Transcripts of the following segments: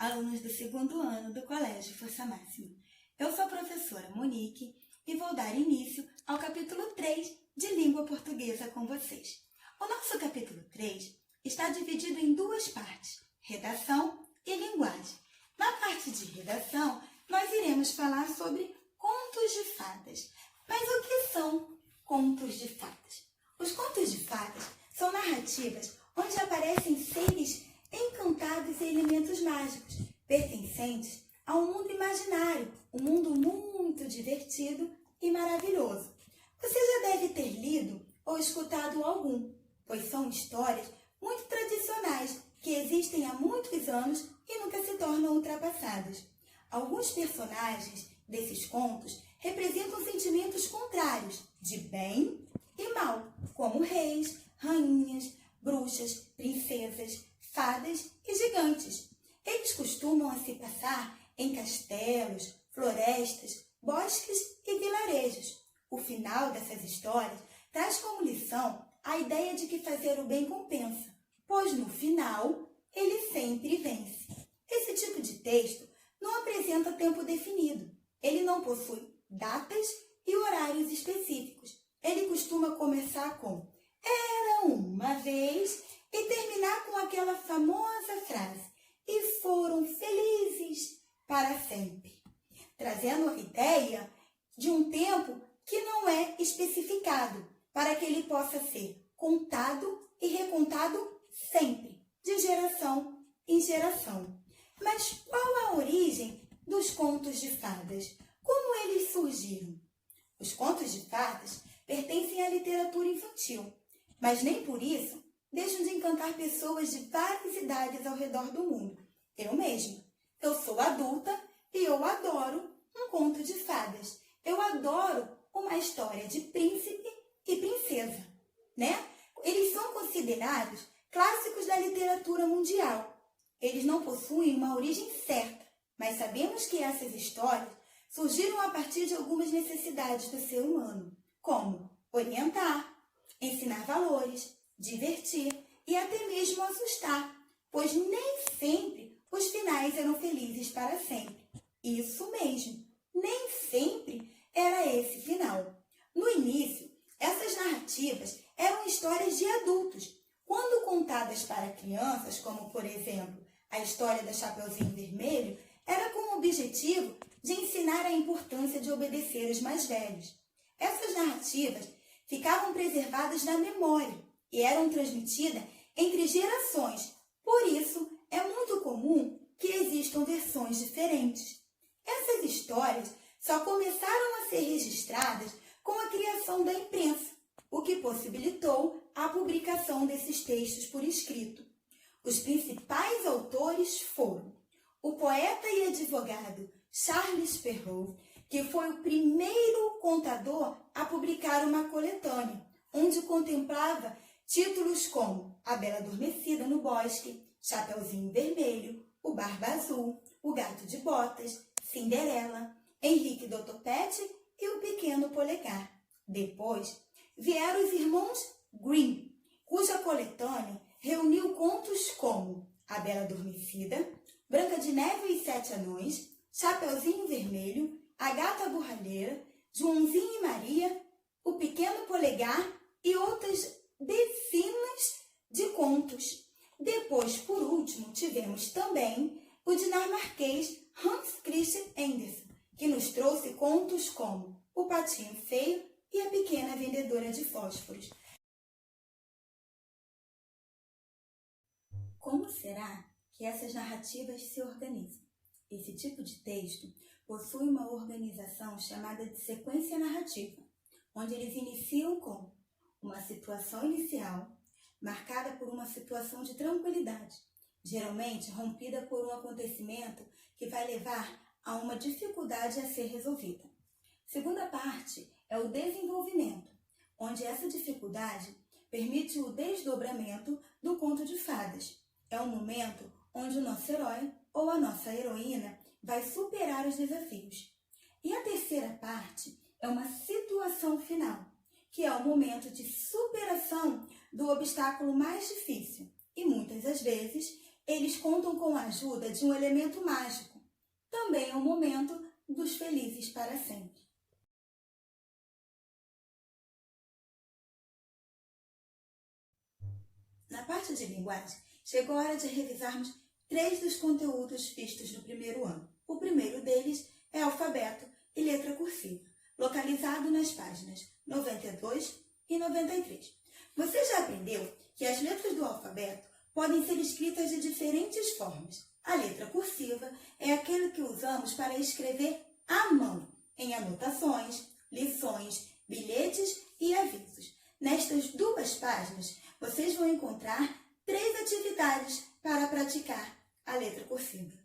alunos do segundo ano do Colégio Força Máxima. Eu sou a professora Monique e vou dar início ao capítulo 3 de Língua Portuguesa com vocês. O nosso capítulo 3 está dividido em duas partes, redação e linguagem. Na parte de redação, nós iremos falar sobre contos de fadas. Mas o que são contos de fadas? Os contos de fadas são narrativas onde aparecem seres encantados e elementos mágicos, pertencentes a um mundo imaginário, um mundo muito divertido e maravilhoso. Você já deve ter lido ou escutado algum, pois são histórias muito tradicionais que existem há muitos anos e nunca se tornam ultrapassadas. Alguns personagens desses contos representam sentimentos contrários, de bem e mal, como reis, rainhas, bruxas, princesas, fadas e gigantes. Eles costumam se passar em castelos, florestas, bosques e vilarejos. O final dessas histórias traz como lição a ideia de que fazer o bem compensa, pois no final ele sempre vence. Esse tipo de texto não apresenta tempo definido. Ele não possui datas e horários específicos. Ele costuma começar com "Era uma vez" e terminar com aquela famosa frase "E foram felizes para sempre", trazendo a ideia de um tempo que não é especificado, para que ele possa ser contado e recontado sempre, de geração em geração. Mas qual a origem dos contos de fadas? Como eles surgiram? Os contos de fadas pertencem à literatura infantil, mas nem por isso deixam de encantar pessoas de várias idades ao redor do mundo. Eu mesma. Eu sou adulta e eu adoro um conto de fadas. Eu adoro uma história de príncipe e princesa, né? Eles são considerados clássicos da literatura mundial. Eles não possuem uma origem certa, mas sabemos que essas histórias surgiram a partir de algumas necessidades do ser humano, como orientar, ensinar valores, divertir e até mesmo assustar, pois nem sempre os finais eram felizes para sempre. Isso mesmo, nem sempre era esse final. No início, essas narrativas eram histórias de adultos, quando contadas para crianças, como por exemplo a história da Chapeuzinho Vermelho, era com o objetivo de ensinar a importância de obedecer os mais velhos. Essas narrativas ficavam preservadas na memória e eram transmitidas entre gerações. Por isso, é muito comum que existam versões diferentes. Essas histórias só começaram a ser registradas com a criação da imprensa, o que possibilitou a publicação desses textos por escrito. Os principais autores foram o poeta e advogado Charles Perrault, que foi o primeiro contador a publicar uma coletânea, onde contemplava títulos como A Bela Adormecida no Bosque, Chapeuzinho Vermelho, O Barba Azul, O Gato de Botas, Cinderela, Henrique do Topete e O Pequeno Polegar. Depois vieram os irmãos Grimm, cuja coletânea reuniu contos como A Bela Adormecida, Branca de Neve e os Sete Anões, Chapeuzinho Vermelho, A Gata Borralheira, Joãozinho e Maria, O Pequeno Polegar e outras dezenas de contos. Depois, por último, tivemos também o dinamarquês Hans Christian Andersen, que nos trouxe contos como O Patinho Feio e A Pequena Vendedora de Fósforos. Como será que essas narrativas se organizam? Esse tipo de texto possui uma organização chamada de sequência narrativa, onde eles iniciam com uma situação inicial, marcada por uma situação de tranquilidade, geralmente rompida por um acontecimento que vai levar a uma dificuldade a ser resolvida. Segunda parte é o desenvolvimento, onde essa dificuldade permite o desdobramento do conto de fadas. É um momento onde o nosso herói ou a nossa heroína vai superar os desafios. E a terceira parte é uma situação final, que é o momento de superação do obstáculo mais difícil. E muitas das vezes, Eles contam com a ajuda de um elemento mágico. Também é o momento dos felizes para sempre. Na parte de linguagem, chegou a hora de revisarmos 3 dos conteúdos vistos no primeiro ano. O primeiro deles é alfabeto e letra cursiva, localizado nas páginas 92 e 93. Você já aprendeu que as letras do alfabeto podem ser escritas de diferentes formas. A letra cursiva é aquela que usamos para escrever à mão, em anotações, lições, bilhetes e avisos. Nestas 2 páginas, vocês vão encontrar 3 atividades para praticar a letra cursiva.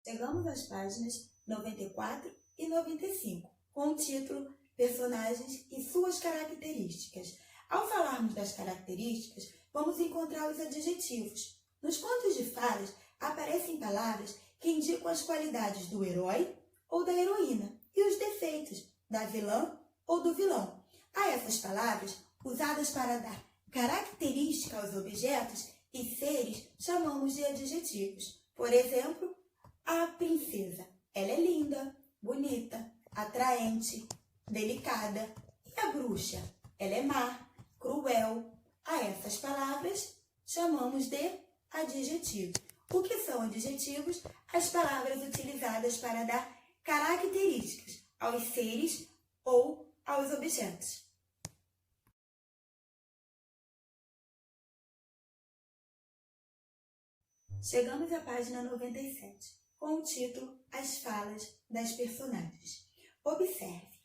Chegamos às páginas 94 e 95, com o título Personagens e suas características. Ao falarmos das características, vamos encontrar os adjetivos. Nos contos de fadas, aparecem palavras que indicam as qualidades do herói ou da heroína e os defeitos da vilã ou do vilão. Há essas palavras, usadas para dar característica aos objetos e seres, chamamos de adjetivos. Por exemplo, a princesa. Ela é linda, bonita, atraente, delicada. E a bruxa? Ela é má, cruel. A essas palavras chamamos de adjetivos. O que são adjetivos? As palavras utilizadas para dar características aos seres ou aos objetos. Chegamos à página 97, com o título As falas das personagens. Observe.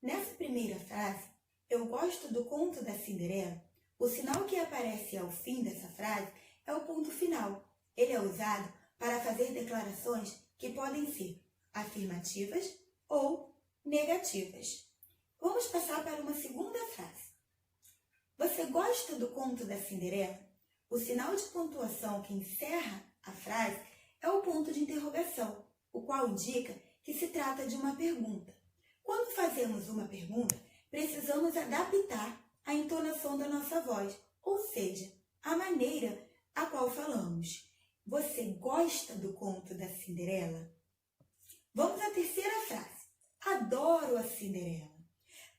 Nessa primeira frase, eu gosto do conto da Cinderela. O sinal que aparece ao fim dessa frase é o ponto final. Ele é usado para fazer declarações que podem ser afirmativas ou negativas. Vamos passar para uma segunda frase. Você gosta do conto da Cinderela? O sinal de pontuação que encerra a frase é o ponto de interrogação, o qual indica que se trata de uma pergunta. Quando fazemos uma pergunta, precisamos adaptar a entonação da nossa voz, ou seja, a maneira a qual falamos. Você gosta do conto da Cinderela? Vamos à terceira frase. Adoro a Cinderela.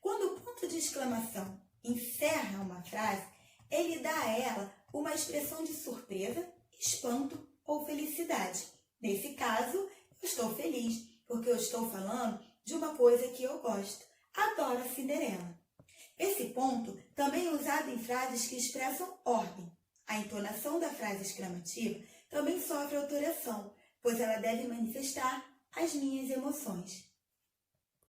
Quando o ponto de exclamação encerra uma frase, ele dá a ela uma expressão de surpresa, espanto ou felicidade. Nesse caso, eu estou feliz, porque eu estou falando de uma coisa que eu gosto. Adoro a Cinderela. Esse ponto também é usado em frases que expressam ordem. A entonação da frase exclamativa também sofre alteração, pois ela deve manifestar as minhas emoções.